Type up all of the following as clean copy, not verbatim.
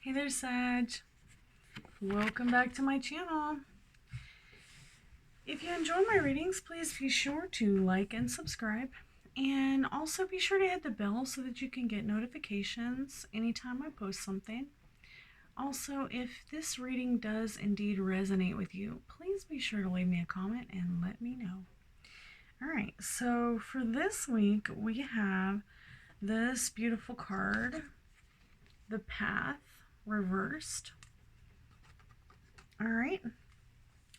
Hey there, Sag. Welcome back to my channel. If you enjoy my readings, please be sure to like and subscribe. And also be sure to hit the bell so that you can get notifications anytime I post something. Also, if this reading does indeed resonate with you, please be sure to leave me a comment and let me know. Alright, so for this week, we have this beautiful card, the Path reversed. All right,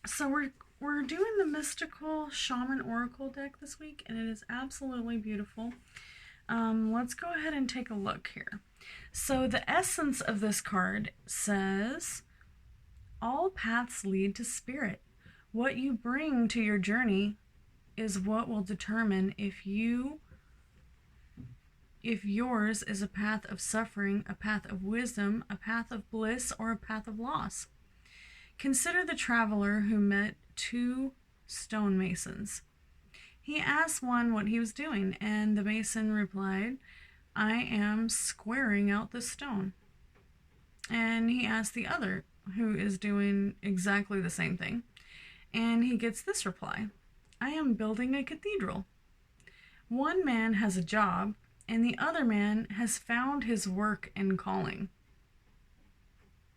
so we're doing the Mystical Shaman Oracle deck this week, and it is absolutely beautiful. Let's go ahead and take a look here. So the essence of this card says, all paths lead to spirit. What you bring to your journey is what will determine if yours is a path of suffering, a path of wisdom, a path of bliss, or a path of loss. Consider the traveler who met two stonemasons. He asked one what he was doing, and the mason replied, I am squaring out the stone. And he asked the other, who is doing exactly the same thing, and he gets this reply, I am building a cathedral. One man has a job, and the other man has found his work and calling.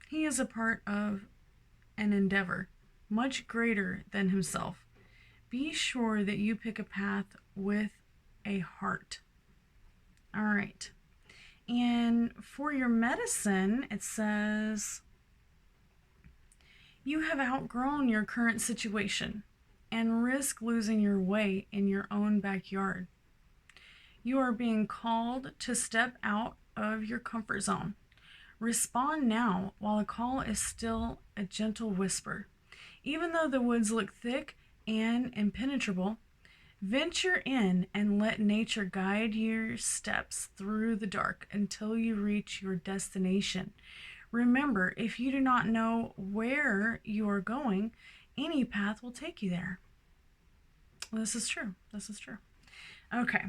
He is a part of an endeavor much greater than himself. Be sure that you pick a path with a heart. All right. And for your medicine, it says, you have outgrown your current situation and risk losing your way in your own backyard. You are being called to step out of your comfort zone. Respond now while the call is still a gentle whisper. Even though the woods look thick and impenetrable, venture in and let nature guide your steps through the dark until you reach your destination. Remember, if you do not know where you are going, any path will take you there. This is true. This is true. Okay.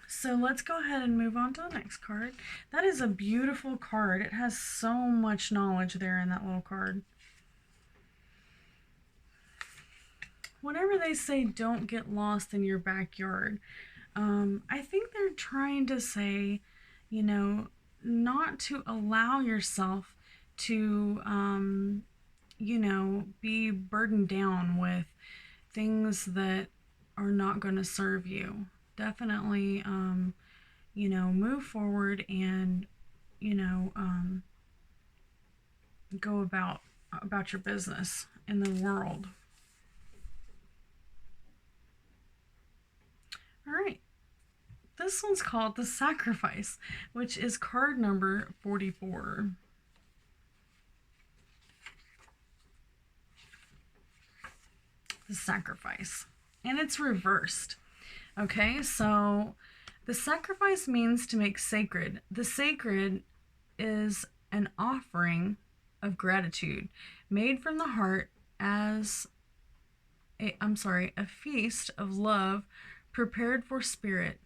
So let's go ahead and move on to the next card. That is a beautiful card. It has so much knowledge there in that little card. Whenever they say don't get lost in your backyard, I think they're trying to say, you know, not to allow yourself to, you know, be burdened down with things that are not going to serve you. Definitely, you know, move forward and, you know, go about your business in the world. All right. This one's called The Sacrifice, which is card number 44. The Sacrifice. And it's reversed. Okay, so the sacrifice means to make sacred. The sacred is an offering of gratitude made from the heart as a feast of love prepared for spirit.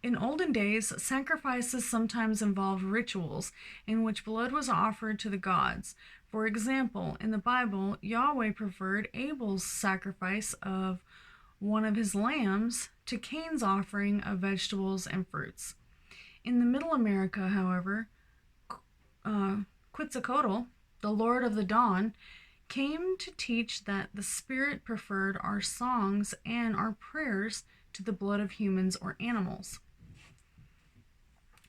In olden days, sacrifices sometimes involved rituals in which blood was offered to the gods. For example, in the Bible, Yahweh preferred Abel's sacrifice of one of his lambs to Cain's offering of vegetables and fruits. In the Middle America, however, Quetzalcoatl, the Lord of the Dawn, came to teach that the spirit preferred our songs and our prayers to the blood of humans or animals.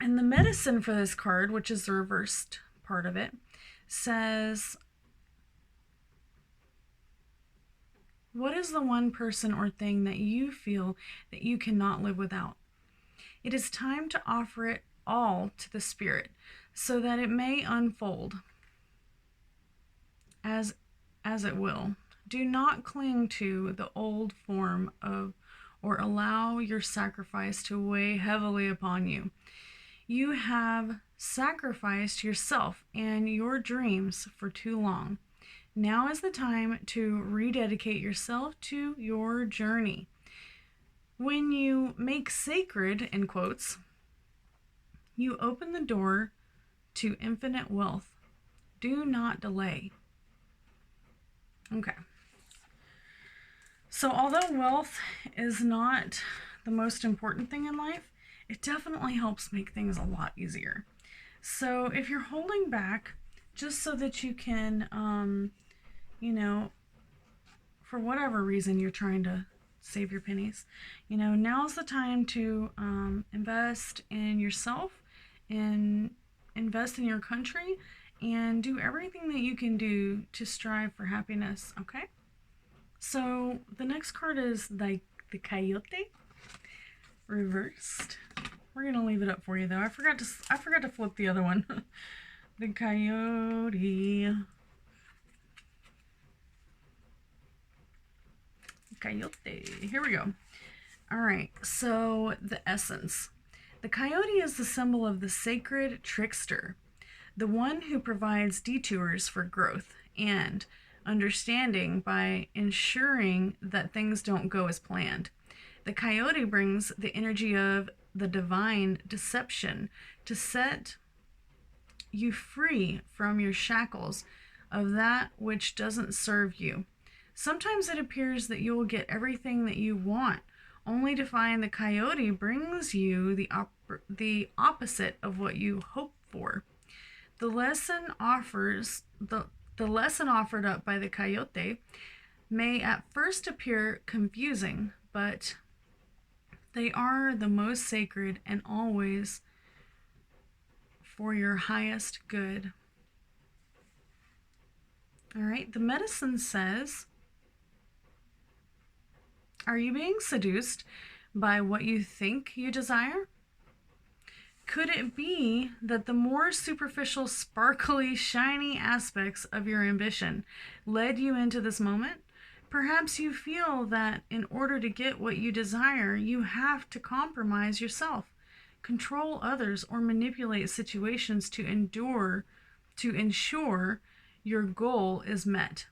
And the medicine for this card, which is the reversed part of it, says, what is the one person or thing that you feel that you cannot live without? It is time to offer it all to the Spirit so that it may unfold as it will. Do not cling to the old form of or allow your sacrifice to weigh heavily upon you. You have sacrificed yourself and your dreams for too long. Now is the time to rededicate yourself to your journey. When you make sacred, in quotes, you open the door to infinite wealth. Do not delay. Okay. So although wealth is not the most important thing in life, it definitely helps make things a lot easier. So if you're holding back just so that you can, for whatever reason you're trying to save your pennies, now's the time to invest in yourself and invest in your country and do everything that you can do to strive for happiness, okay? So the next card is the Coyote reversed. We're gonna leave it up for you though. I forgot to flip the other one. The Coyote. Coyote. Here we go. All right. So the essence. The coyote is the symbol of the sacred trickster, the one who provides detours for growth and understanding by ensuring that things don't go as planned. The coyote brings the energy of the divine deception to set you free from your shackles of that which doesn't serve you. Sometimes it appears that you will get everything that you want, only to find the coyote brings you the opposite of what you hope for. The lesson offered up by the coyote may at first appear confusing, but they are the most sacred and always for your highest good. All right, the medicine says, are you being seduced by what you think you desire? Could it be that the more superficial, sparkly, shiny aspects of your ambition led you into this moment? Perhaps you feel that in order to get what you desire, you have to compromise yourself, control others, or manipulate situations to ensure your goal is met.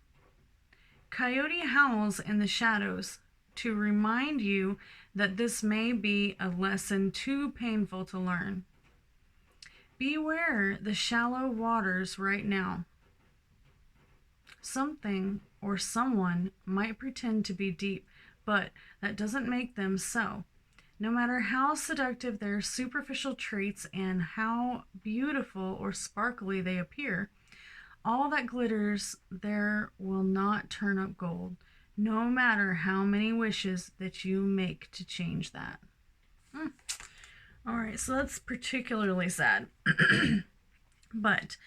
Coyote howls in the shadows to remind you that this may be a lesson too painful to learn. Beware the shallow waters right now. Something or someone might pretend to be deep, but that doesn't make them so. No matter how seductive their superficial traits and how beautiful or sparkly they appear, all that glitters there will not turn up gold, no matter how many wishes that you make to change that. All right, so that's particularly sad. But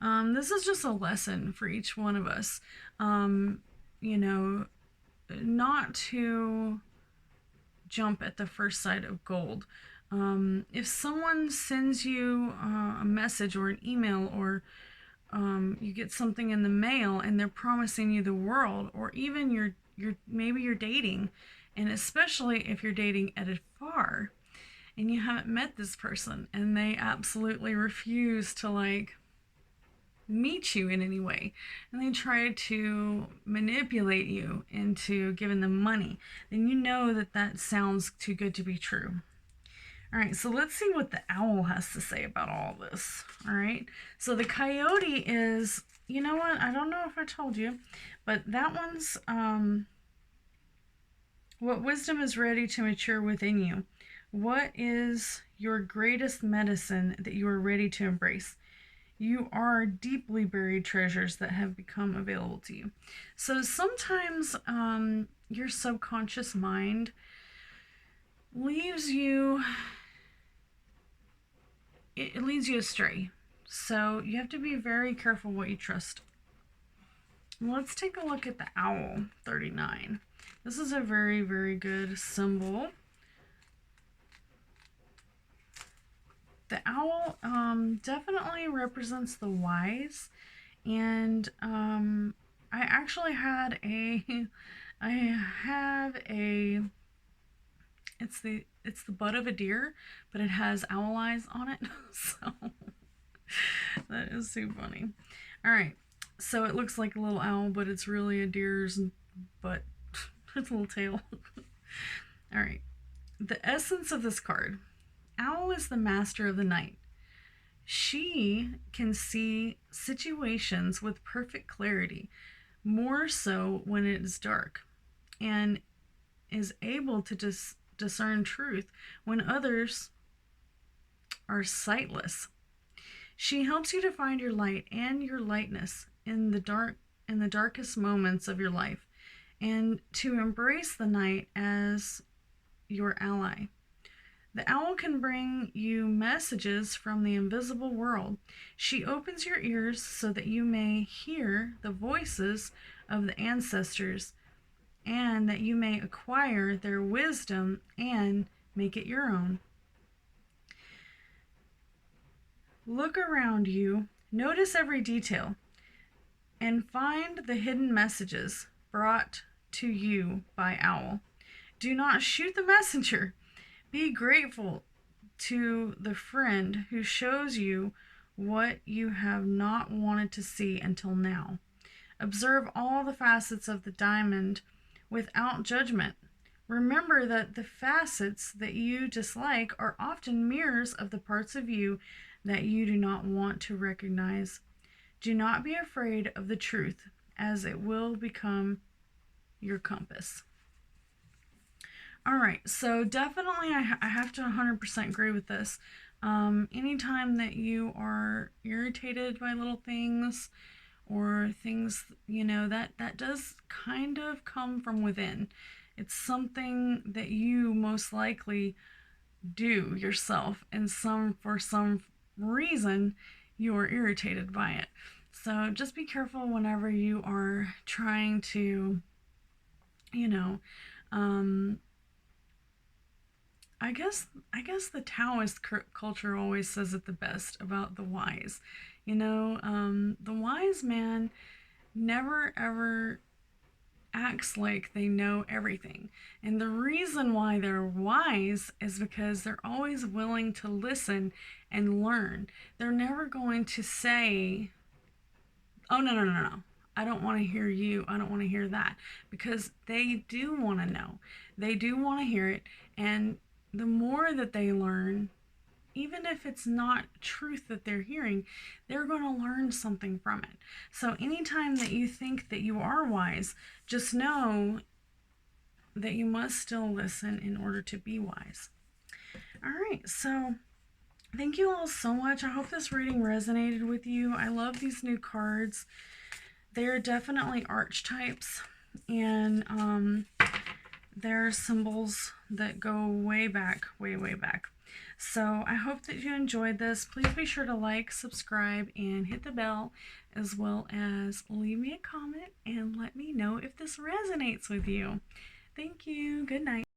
this is just a lesson for each one of us. Not to jump at the first sight of gold. If someone sends you a message or an email, or you get something in the mail and they're promising you the world, or even maybe you're dating, and especially if you're dating at afar and you haven't met this person and they absolutely refuse to meet you in any way, and they try to manipulate you into giving them money, then you know that sounds too good to be true. All right, so let's see what the owl has to say about all this. All right, so the coyote is, you know what, I don't know if I told you, but that one's what wisdom is ready to mature within you. What is your greatest medicine that you are ready to embrace? You are deeply buried treasures that have become available to you. So sometimes your subconscious mind leads you astray. So you have to be very careful what you trust. Let's take a look at the owl 39. This is a very, very good symbol. The owl definitely represents the wise, and I actually had it's the butt of a deer, but it has owl eyes on it, so that is so funny. All right, so it looks like a little owl, but it's really a deer's butt. Its little tail. All right, the essence of this card. Owl is the master of the night. She can see situations with perfect clarity, more so when it is dark, and is able to discern truth when others are sightless. She helps you to find your light and your lightness in the darkest moments of your life, and to embrace the night as your ally. The owl can bring you messages from the invisible world. She opens your ears so that you may hear the voices of the ancestors, and that you may acquire their wisdom and make it your own. Look around you, notice every detail, and find the hidden messages brought to you by Owl. Do not shoot the messenger. Be grateful to the friend who shows you what you have not wanted to see until now. Observe all the facets of the diamond without judgment. Remember that the facets that you dislike are often mirrors of the parts of you that you do not want to recognize. Do not be afraid of the truth, as it will become your compass. All right, so definitely I have to 100% agree with this. Anytime that you are irritated by little things, or things, that does kind of come from within. It's something that you most likely do yourself, and for some reason you are irritated by it. So just be careful whenever you are trying to, I guess the Taoist culture always says it the best about the wise. The wise man never ever acts like they know everything. And the reason why they're wise is because they're always willing to listen and learn. They're never going to say, oh, no. I don't want to hear you. I don't want to hear that. Because they do want to know. They do want to hear it. And the more that they learn, even if it's not truth that they're hearing, they're going to learn something from it. So anytime that you think that you are wise, just know that you must still listen in order to be wise. All right, so thank you all so much. I hope this reading resonated with you. I love these new cards. They're definitely archetypes, and they're symbols that go way back, way back. So I hope that you enjoyed this. Please be sure to like, subscribe, and hit the bell, as well as leave me a comment and let me know if this resonates with you. Thank you. Good night.